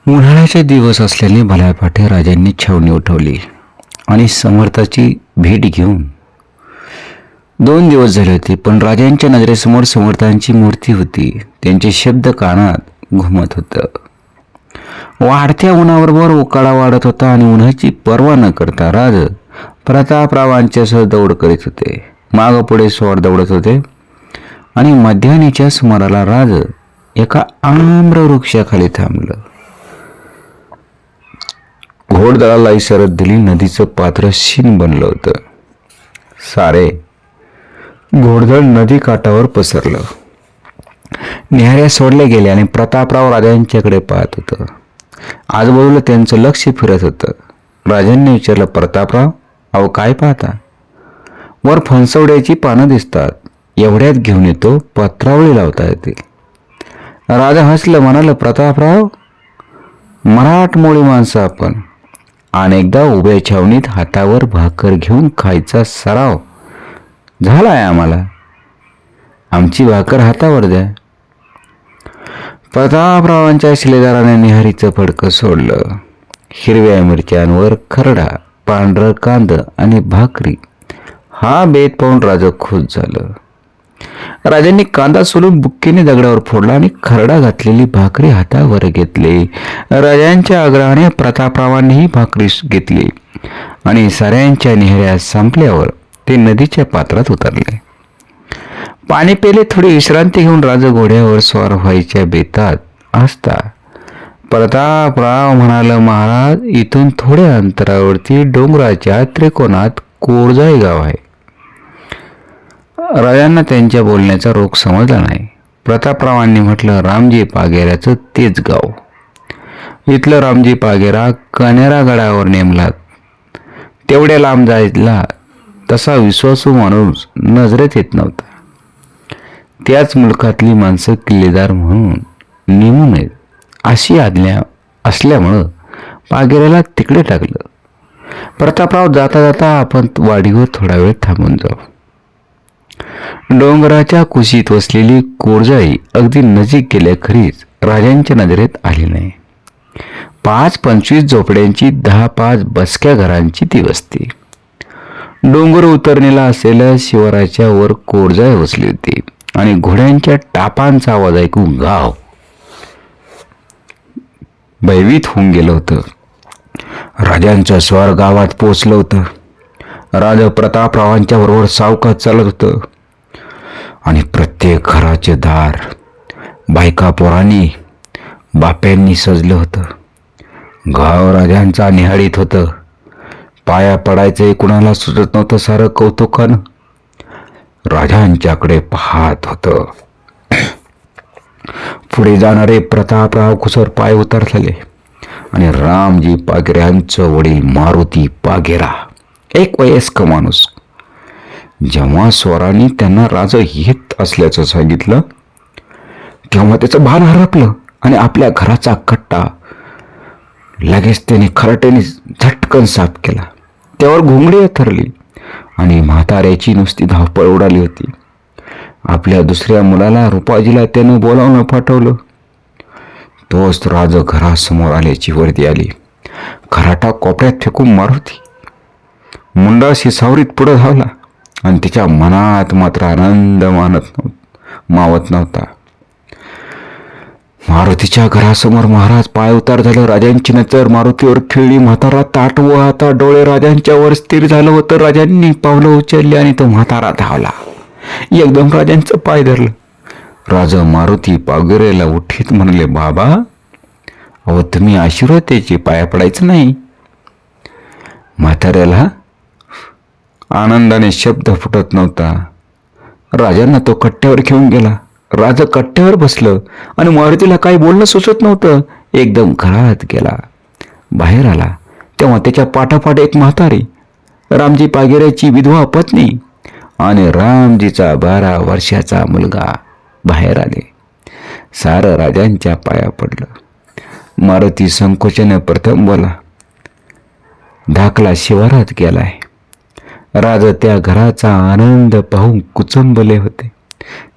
उन्हाळ्याचे दिवस असल्याने भल्यापाठे राजांनी छावणी उठवली आणि समर्थाची भेट घेऊन 2 दिवस झाले होते, पण राजांच्या नजरेसमोर समर्थांची मूर्ती होती. त्यांचे शब्द कानात घुमत होतं. वाढत्या उन्हाबरोबर उकाडा वाढत होता आणि उन्हाची पर्वा न करता राज प्रतापरावांच्यासह दौड करीत होते. माग पुढे स्वार दौडत होते आणि मध्यान्हीच्या सुमाराला राज एका आम्र वृक्षाखाली थांबलं. घोडदळाला इसरत दिली. नदीचं पात्र शीन बनलं होतं. सारे घोडदळ नदी काठावर पसरलं. निहाऱ्या सोडले गेले आणि प्रतापराव राजांच्याकडे पाहत होतं. आजूबाजूला त्यांचं लक्ष फिरत होतं. राजांनी विचारलं, प्रतापराव, अहो काय पाहता? वर फणसवड्याची पानं दिसतात, एवढ्यात घेऊन येतो, पत्रावळी लावता येतील. राजा हसलं, म्हणाल, प्रतापराव, मराठमोळी माणसं आपण. अनेकदा उभ्या छावणीत हातावर भाकर घेऊन खायचा सराव झालाय आम्हाला. आमची भाकर हातावर द्या. प्रतापरावांच्या शिलेदाराने निहारीचं फडकं सोडलं. हिरव्या मिरच्यांवर खरडा, पांढरं कांद आणि भाकरी हा बेत पाहून राजा खुश झालं. राजांनी कांदा सोलून बुक्कीने दगडावर फोडला आणि खरडा घातलेली भाकरी हातावर घेतली. राजांच्या आग्रहाने प्रतापरावांनीही भाकरी घेतली आणि साऱ्यांच्या निहाऱ्या संपल्यावर ते नदीच्या पात्रात उतरले. पाणी पेले. थोडी विश्रांती घेऊन राजा घोड्यावर स्वार व्हायच्या बेतात असता प्रतापराव म्हणाला, महाराज, इथून थोड्या अंतरावरती डोंगराच्या त्रिकोणात कोरजाई गाव आहे. राजांना त्यांच्या बोलण्याचा रोख समजला नाही. प्रतापरावांनी म्हटलं, रामजी पागेराचं तेच गाव. इथलं रामजी पागेरा कनेरा गडावर नेमला. तेवढ्या लांब जायला तसा विश्वासू माणूस नजरेत येत नव्हता. त्याच मुलखातली माणसं किल्लेदार म्हणून नेमू नयेत अशी आज्ञा असल्यामुळं पागेऱ्याला तिकडे टाकलं. प्रतापराव, जाता जाता आपण वाडीवर थोडा वेळ थांबून जाऊ. डोंगराच्या कुशीत वसलेली कोरजाई अगदी नजीक गेल्या खरीच राजांच्या नजरेत आली नाही. 5-25 झोपड्यांची 10-5 बसक्या घरांची ती वस्ती. डोंगर उतरणीला असलेल्या शिवाराच्या वर कोरजाई वसली होती आणि घोड्यांच्या टापांचा आवाज ऐकून गाव भयभीत होऊन गेलं होतं. राजांचं स्वार गावात पोचलं होतं. राजा प्रतापरावांच्या बरोबर सावकाश चालत होतं आणि प्रत्येक घराचे दार बायका पोरांनी बाप्यांनी सजलं होतं. गाव राजांचा निहाळीत होतं. पाया पडायचं कुणाला सुचत नव्हतं. सारं कौतुकानं राजांच्याकडे पाहत होतं. पुढे जाणारे प्रतापराव कुसर पाय उतरले आणि रामजी पागेऱ्यांचं वडील मारुती पागेरा, एक वयस्क माणूस, जेव्हा स्वरांनी त्यांना राजा येत असल्याचं सांगितलं तेव्हा त्याचं भान हरपलं आणि आपल्या घराचा कट्टा लगेच त्याने खराट्याने झटकन साफ केला. त्यावर घोंगडी थरली आणि म्हाताऱ्याची नुसती धावपळ उडाली होती. आपल्या दुसऱ्या मुलाला रुपाजीला त्यानं बोलावून पाठवलं. तोच राज घरासमोर आल्याची वर्दी आली. खराटा कोपऱ्यात फेकून मारुती मुंडाशी सावरीत पुढे धावला आणि तिच्या मनात मात्र आनंद मावत नव्हता. मारुतीच्या घरासमोर महाराज पाय उतार झालं. राजांची नजर मारुतीवर खिळली. म्हातारा ताट व आता डोळे राजांच्या वर स्थिर झालं होतं. राजांनी पावलं उचलली आणि तो म्हातारा धावला. एकदम राजांचं पाय धरलं. राजा मारुती पागेऱ्याला उठीत म्हणले, बाबा, अहो तुम्ही आशीर्वाद त्याची पाया पडायचं नाही. म्हाताऱ्याला आनंदाने शब्द फुटत नव्हता. राजांना तो कट्ट्यावर घेऊन गेला. राजा कट्ट्यावर बसलं आणि मारुतीला काही बोलणं सुचत नव्हतं. एकदम घरात गेला. बाहेर आला तेव्हा त्याच्या पाठोपाठ एक म्हातारी, रामजी पागेऱ्याची विधवा पत्नी आणि रामजीचा 12 वर्षाचा मुलगा बाहेर आले. सारं राजांच्या पाया पडलं. मारुती संकोचाने प्रथम बोला, धाकला शिवारात गेलाय. राजा त्या घराचा आनंद पाहून कुचंबले होते.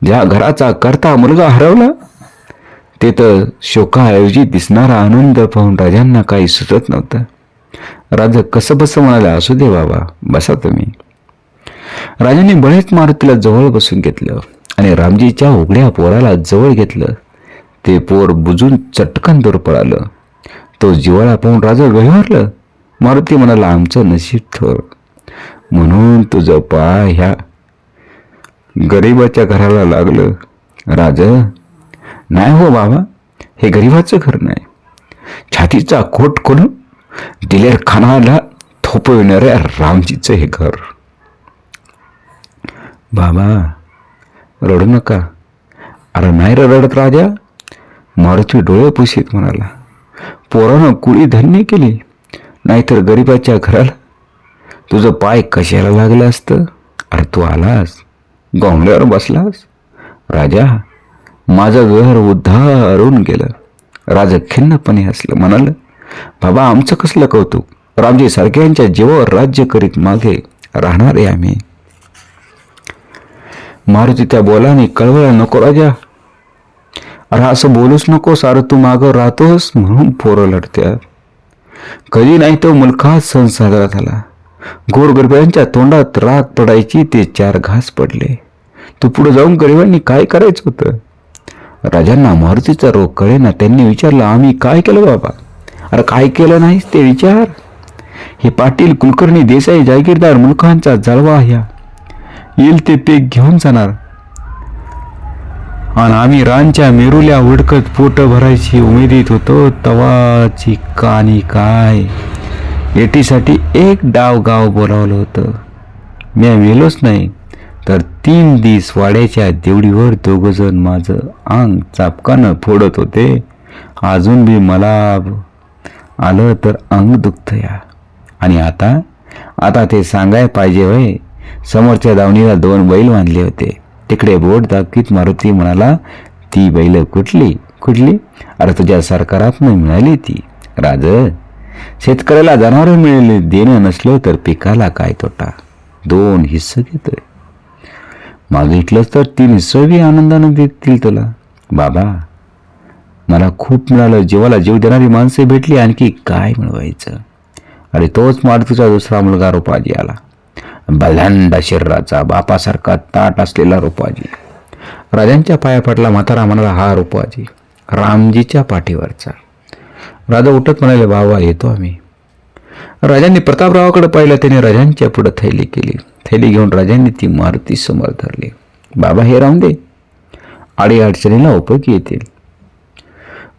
ज्या घराचा करता मुलगा हरवला ते तर शोकाऐवजी दिसणारा आनंद पाहून राजांना काही सुचत नव्हतं. राजा कसं बसं म्हणाला, असू दे बाबा, बसा तुम्ही. राजाने बळेच मारुतीला जवळ बसून घेतलं आणि रामजीच्या उघड्या पोराला जवळ घेतलं. ते पोर बुजून चटकन दूर पळालं. तो जिवाळा पाहून राजा गहिवरलं. मारुती म्हणाला, आमचं नशीब थोर, म्हणून तुझं पाय ह्या गरीबाच्या घराला लागलं. राज, नाही हो बाबा, हे गरीबाचं घर नाही, छातीचा खोट खोलून दिलेर खानाला थोपविणाऱ्या रामजीचं हे घर. बाबा रडू नका. अरे नाही रे रडत राजा, मारुती डोळे पुशीत म्हणाला. पोरानं कुळी धन्य केली, नाहीतर गरीबाच्या घराला तुझं पाय कशाला लागलं असतं. अरे तू आलास, गोंमड्यावर बसलास. राजा, माझं घर उद्धारून गेलं. राजा खिन्नपणे हसलं, म्हणाल, बाबा आमचं कसलं कौतुक, रामजी सारख्यांच्या जीवावर राज्य करीत मागे राहणारे आम्ही. मारुती त्या बोलाने कळवळा, नको राजा, अरे असं बोलूच नको. सारं तू मागं राहतोस म्हणून पोरं लढत्यात. कधी नाही तो मुलखात सण साजरा झाला. गोरगरिबांच्या तोंडात राग पडायची, ते 4 घास पडले. तू पुढे जाऊन गरिबांनी काय करायचं होतं. राजांना मारुतीचा रोग कळेना. त्यांनी विचारलं, आम्ही काय केलं बाबा. अरे काय केलं नाहीस ते विचार. हे पाटील, कुलकर्णी, देसाई, जागीरदार मुलखांचा जळवा ह्या येईल ते पीक घेऊन जाणार, आणि आम्ही रानच्या मेरुल्या उडकत पोट भरायची उमेदीत होतो. तवाची कहाणी काय. एटीसाठी एक डाव गाव बोलावलं होतं. मी मेलोच नाही तर 3 दिवस वाड्याच्या देवडीवर 2 जण माझं अंग चापकानं फोडत होते. अजून बी मला आलं तर अंग दुखत या. आणि आता ते सांगाय पाहिजे होय. समोरच्या दावणीला 2 बैल बांधले होते. तिकडे बोट दाखवीत मारुती म्हणाला, ती बैल कुठली. अरे तुझ्या सरकारातनं मिळाली ती. राज, शेतकऱ्याला जनावर मिळाले देणं नसलं तर पिकाला काय तोटा. 2 हिस्से घेतोय. मागितलंच तर 3 हिस्से बी आनंदानं देतील तुला. बाबा मला खूप मिळालं, जीवाला जीव देणारी माणसे भेटली, आणखी काय मिळवायचं. अरे तोच मारुतीचा दुसरा मुलगा रुपाजी आला. बलंदा शरीराचा, बापासारखा ताट असलेला रुपाजी. राजांच्या पाया पडला. म्हातारा म्हणाला, हा रुपाजी रामजीच्या पाठीवरचा. राजा उठत म्हणाले, बाबा येतो आम्ही. राजांनी प्रतापरावाकडे पाहिलं. त्याने राजांच्या पुढे थैली केली. थैली घेऊन राजांनी ती मारुती समोर धरली. बाबा हे राहून दे, आडी अडचणीला उपयोगी येतील.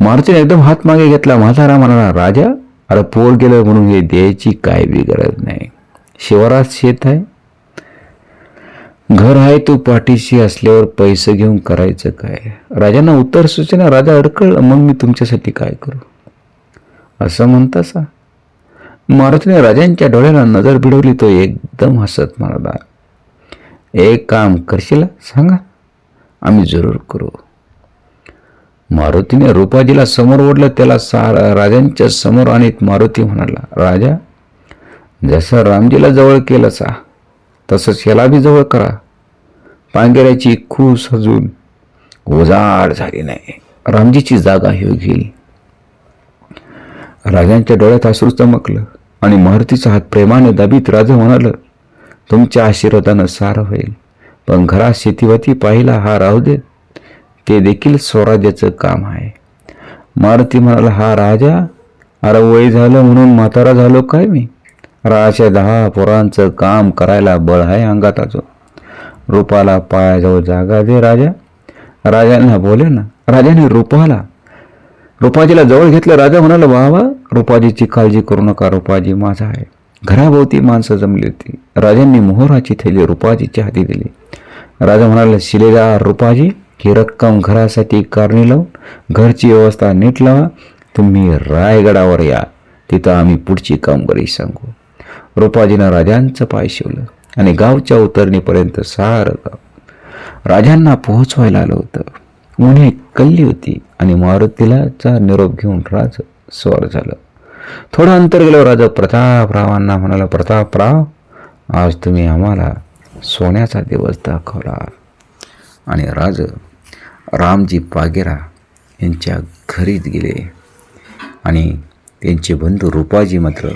मारुतीने एकदम हात मागे घेतला. म्हातारा म्हणाला, राजा अरे पोर गेलं म्हणून हे द्यायची काय बी गरज नाही. शिवारात शेत आहे, घर आहे, तू पाठीशी असल्यावर पैसे घेऊन करायचं काय. राजांना उत्तर सूचना. राजा अडकळला, मग मी तुमच्यासाठी काय करू असं म्हणतासा. मारुतीने राजांच्या डोळ्याला नजर भिडवली. तो एकदम हसत म्हणाला, एक काम करशील सांगा, आम्ही जरूर करू. मारुतीने रुपाजीला समोर ओढलं. त्याला राजांच्या समोर आणीत मारुती म्हणाला, राजा जसं रामजीला जवळ केलं सा तसंच याला बी जवळ करा. पांगेऱ्याची खूस अजून उजाड झाली नाही, रामजीची जागा हे घेईल. राजांच्या डोळ्यात अश्रू चमकलं आणि मारुतीचा हात प्रेमाने दाबीत राजा म्हणाल, तुमच्या आशीर्वादानं सारं होईल, पण घरात शेतीवती पाहिला हा राहू दे, ते देखील स्वराज्याचं काम आहे. मारुती म्हणाला, हा राजा, अरे वय झालं म्हणून म्हातारा झालो काय मी. राजा 10 पोरांचं काम करायला बळ आहे अंगात. अजून रूपाला पायाजवळ जागा दे राजा. राजांना बोले ना. राजाने रुपाजीला जवळ घेतलं. राजा म्हणाला, बाबा रुपाजीची काळजी करू नका, रुपाजी माझा आहे. घराभोवती माणसं जमली होती. राजांनी मोहराची थैली रुपाजीच्या हाती दिली. राजा म्हणाला, शिलेदार रुपाजी, ही रक्कम घरासाठी कारणी लावून घरची व्यवस्था नीट लावा. तुम्ही रायगडावर या, तिथं आम्ही पुढची कामगिरी सांगू. रुपाजीनं राजांचं पाय शिवलं आणि गावच्या उतरणीपर्यंत सारं गाव राजांना पोहोचवायला आलं होतं. उन्हे कल्ली होती आणि मारुतीलाचा निरोप घेऊन राज स्वार झालं. थोडं अंतर गेल्यावर राजा प्रतापरावांना म्हणाला, प्रतापराव, आज तुम्ही आम्हाला सोन्याचा दिवस दाखवला. आणि राज रामजी पागेरा यांच्या घरीत गेले आणि त्यांचे बंधू रूपाजी मात्र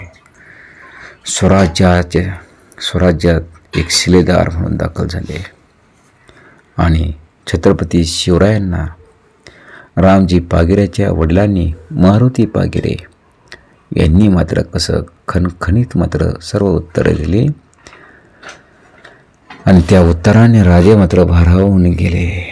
स्वराज्यात एक शिलेदार म्हणून दाखल झाले आणि छत्रपती शिवरायांना रामजी पागिऱ्याच्या वडिलांनी मारुती पागिरे यांनी मात्र कसं खणखणीत मात्र सर्व उत्तरे दिली आणि त्या उत्तराने राजे मात्र भारावून गेले.